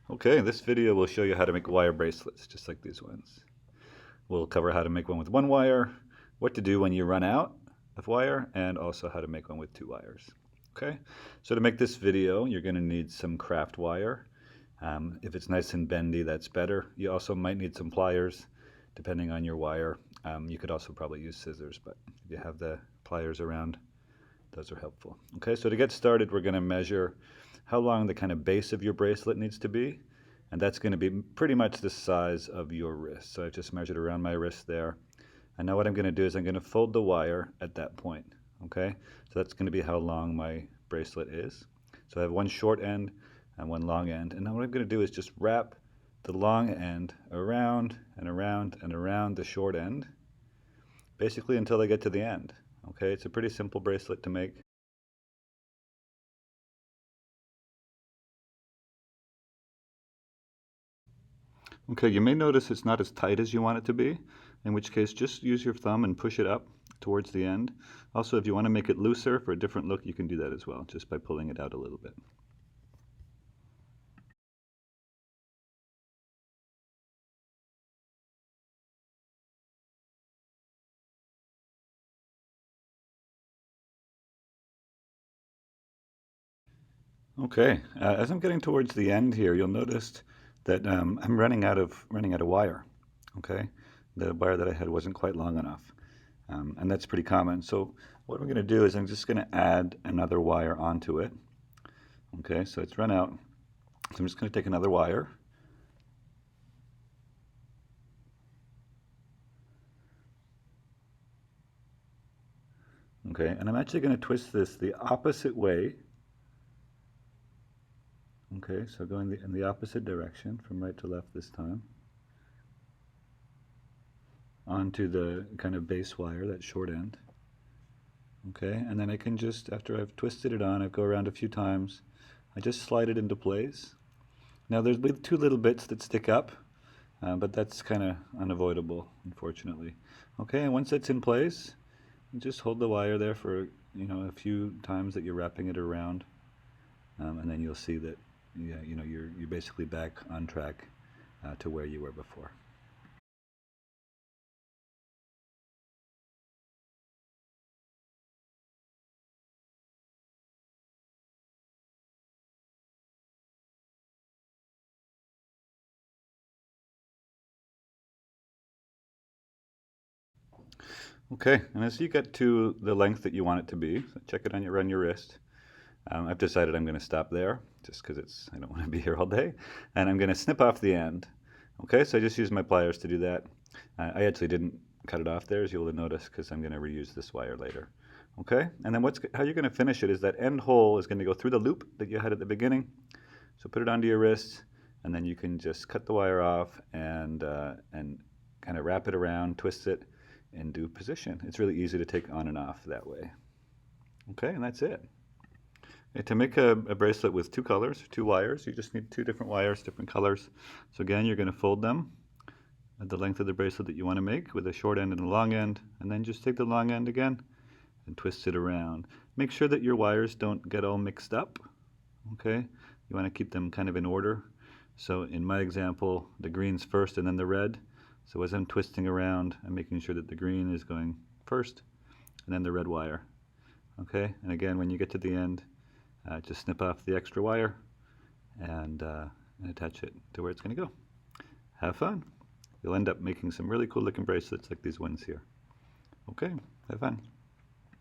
Okay, this video will show you how to make wire bracelets, just like these ones. We'll cover how to make one with one wire, what to do when you run out of wire, and also how to make one with two wires. Okay, so to make this video, you're going to need some craft wire. If it's nice and bendy, that's better. You also might need some pliers, depending on your wire. You could also probably use scissors, but if you have the pliers around, those are helpful. Okay, so to get started, we're going to measure how long the kind of base of your bracelet needs to be, and that's going to be pretty much the size of your wrist. So I've just measured around my wrist there. And now what I'm going to do is I'm going to fold the wire at that point. Okay, so that's going to be how long my bracelet is. So I have one short end and one long end, and now what I'm going to do is just wrap the long end around and around and around the short end, basically until I get to the end. Okay, it's a pretty simple bracelet to make. Okay, you may notice it's not as tight as you want it to be, in which case just use your thumb and push it up towards the end. Also, if you want to make it looser for a different look, you can do that as well, just by pulling it out a little bit. Okay, as I'm getting towards the end here, you'll notice that I'm running out of wire. Okay, the wire that I had wasn't quite long enough, and that's pretty common. So what I'm going to do is I'm just going to add another wire onto it. Okay, so it's run out. So I'm just going to take another wire. Okay, and I'm actually going to twist this the opposite way. Okay, so going in the opposite direction, from right to left this time, onto the kind of base wire, that short end. Okay, and then I can just, after I've twisted it on, I go around a few times, I just slide it into place. Now there's two little bits that stick up, but that's kind of unavoidable, unfortunately. Okay, and once it's in place, you just hold the wire there for a few times that you're wrapping it around, and then you'll see that you're basically back on track to where you were before. Okay, and as you get to the length that you want it to be, so check it on your wrist. I've decided I'm going to stop there, just because I don't want to be here all day, and I'm going to snip off the end. Okay, so I just used my pliers to do that. I actually didn't cut it off there, as you'll notice, because I'm going to reuse this wire later. Okay, and then how you're going to finish it is that end hole is going to go through the loop that you had at the beginning. So put it onto your wrist, and then you can just cut the wire off and kind of wrap it around, twist it, and do position. It's really easy to take on and off that way. Okay, and that's it. And to make a bracelet with two colors, two wires, you just need two different wires, different colors. So again, you're going to fold them at the length of the bracelet that you want to make with a short end and a long end, and then just take the long end again and twist it around. Make sure that your wires don't get all mixed up. Okay, you want to keep them kind of in order. So in my example, the green's first and then the red. So as I'm twisting around, I'm making sure that the green is going first and then the red wire. Okay, and again, when you get to the end, just snip off the extra wire and attach it to where it's going to go. Have fun. You'll end up making some really cool looking bracelets like these ones here. Okay, have fun.